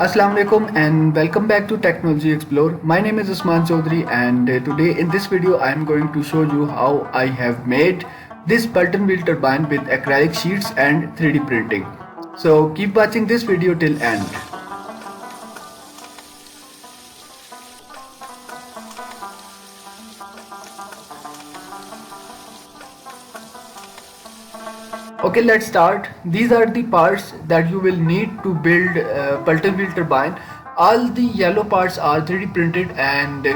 Assalamu alaikum and welcome back to Technology Explore. My name is Usman Chaudhary and today in this video I am going to show you how I have made this Pelton wheel turbine with acrylic sheets and 3D printing. So keep watching this video till end. Okay, let's start. These are the parts that you will need to build Pelton wheel turbine. All the yellow parts are 3D printed and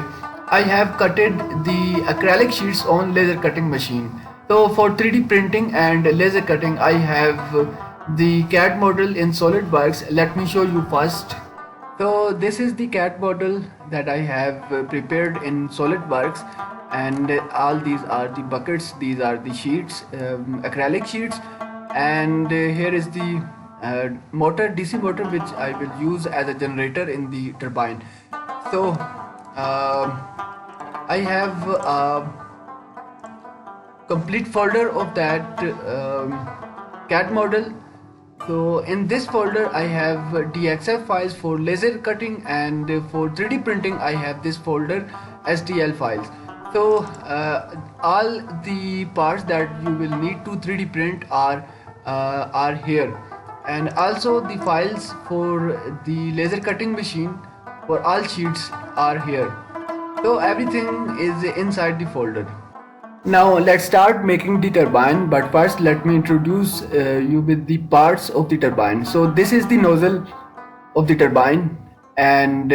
I have cutted the acrylic sheets on laser cutting machine. So for 3D printing and laser cutting I have the CAD model in SolidWorks. Let me show you first. So this is the cat model that I have prepared in SolidWorks, and all these are the buckets, these are the sheets, acrylic sheets, and here is the motor, DC motor, which I will use as a generator in the turbine. So I have a complete folder of that CAD model. So in this folder I have DXF files for laser cutting, and for 3D printing I have this folder STL files. So all the parts that you will need to 3D print are here, and also the files for the laser cutting machine for all sheets are here. So everything is inside the folder. Now let's start making the turbine, but first let me introduce you with the parts of the turbine. So this is the nozzle of the turbine, and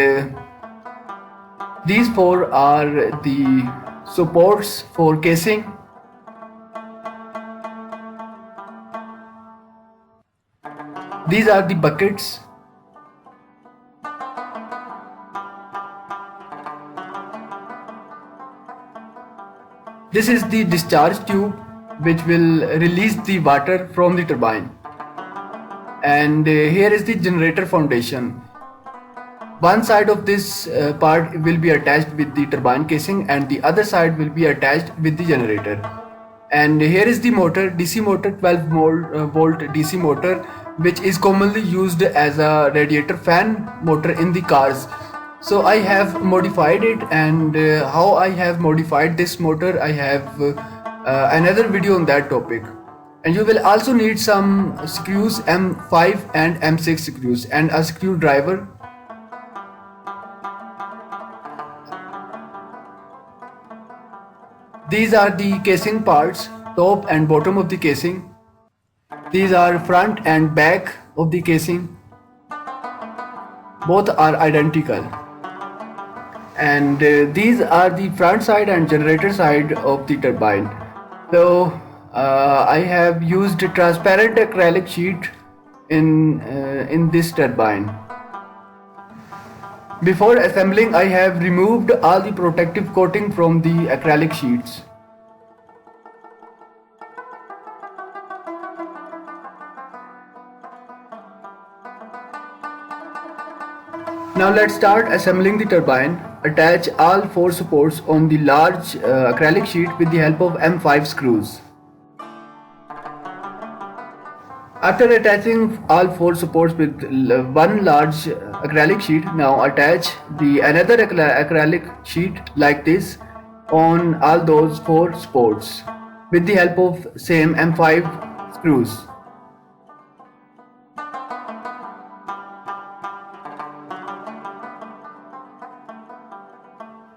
these four are the supports for casing. These are the buckets. This is the discharge tube which will release the water from the turbine. And here is the generator foundation. One side of this part will be attached with the turbine casing and the other side will be attached with the generator. And here is the motor, DC motor, 12 volt DC motor, which is commonly used as a radiator fan motor in the cars. So I have modified it, and how I have modified this motor, I have another video on that topic. And you will also need some screws, M5 and M6 screws, and a screwdriver. These are the casing parts, top and bottom of the casing. These are front and back of the casing. Both are identical. And these are the front side and generator side of the turbine. So I have used transparent acrylic sheet in this turbine. Before assembling, I have removed all the protective coating from the acrylic sheets. Now let's start assembling the turbine. Attach all four supports on the large acrylic sheet with the help of M5 screws. After attaching all four supports with one large acrylic sheet, now attach the another acrylic sheet like this on all those four supports with the help of same M5 screws.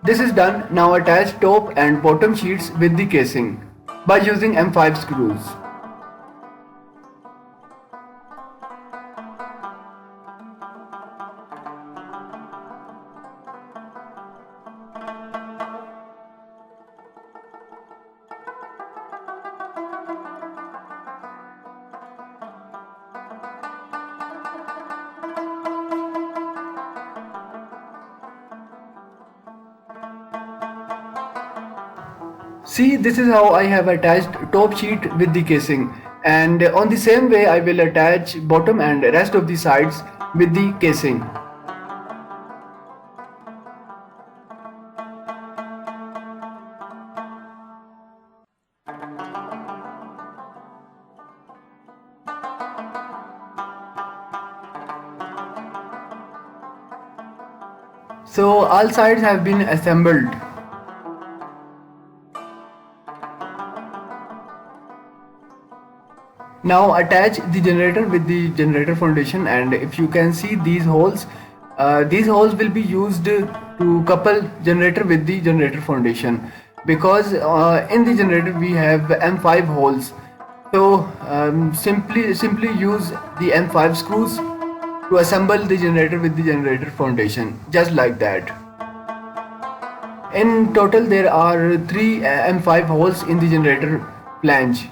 This is done. Now attach top and bottom sheets with the casing by using M5 screws. See, this is how I have attached top sheet with the casing, and on the same way I will attach bottom and rest of the sides with the casing. So all sides have been assembled. Now attach the generator with the generator foundation, and if you can see these holes will be used to couple generator with the generator foundation, because in the generator we have M5 holes. So simply use the M5 screws to assemble the generator with the generator foundation, just like that. In total there are 3 M5 holes in the generator flange.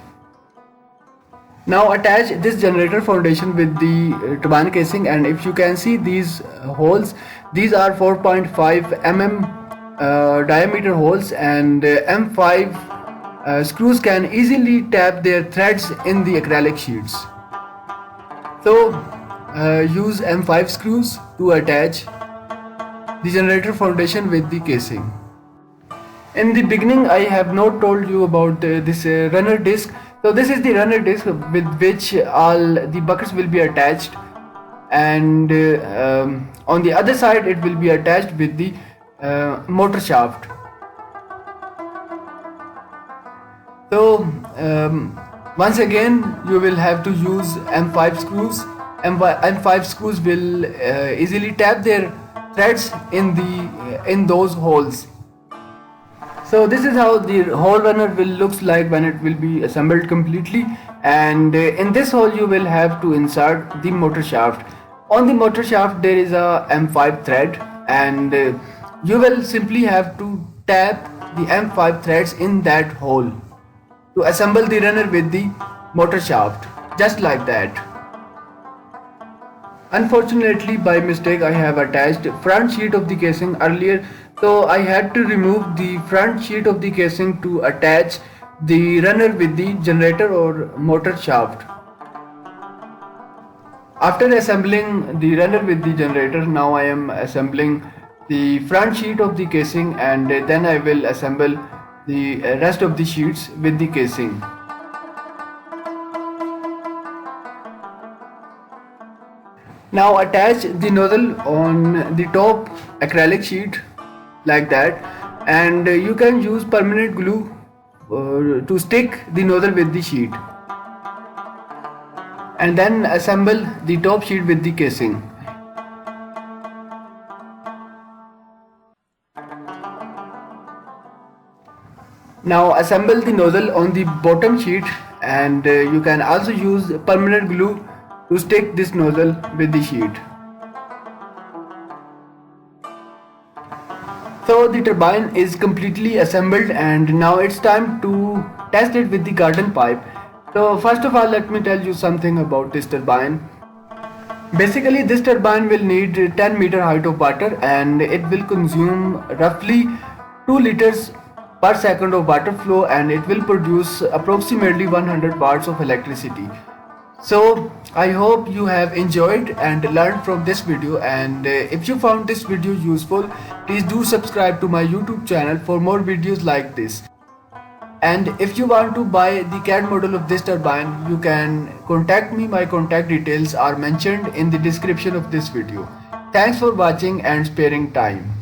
Now attach this generator foundation with the turbine casing, and if you can see these holes, these are 4.5 mm diameter holes, and M5 screws can easily tap their threads in the acrylic sheets. So use M5 screws to attach the generator foundation with the casing. In the beginning I have not told you about this runner disc. So this is the runner disc with which all the buckets will be attached, and on the other side it will be attached with the motor shaft. So once again you will have to use M5 screws. M5 screws will easily tap their threads in those holes. So this is how the hole runner will looks like when it will be assembled completely, and in this hole you will have to insert the motor shaft. On the motor shaft there is a M5 thread, and you will simply have to tap the M5 threads in that hole to assemble the runner with the motor shaft, just like that. Unfortunately, by mistake I have attached front sheet of the casing earlier, so I had to remove the front sheet of the casing to attach the runner with the generator or motor shaft. After assembling the runner with the generator, now I am assembling the front sheet of the casing, and then I will assemble the rest of the sheets with the casing. Now attach the nozzle on the top acrylic sheet like that, and you can use permanent glue to stick the nozzle with the sheet, and then assemble the top sheet with the casing. Now assemble the nozzle on the bottom sheet, and you can also use permanent glue to stick this nozzle with the sheet. So the turbine is completely assembled, and now it's time to test it with the garden pipe. So first of all, let me tell you something about this turbine. Basically this turbine will need 10 meter height of water, and it will consume roughly 2 liters per second of water flow, and it will produce approximately 100 watts of electricity. So I hope you have enjoyed and learned from this video, and if you found this video useful, please do subscribe to my YouTube channel for more videos like this. And if you want to buy the CAD model of this turbine, you can contact me. My contact details are mentioned in the description of this video. Thanks for watching and sparing time.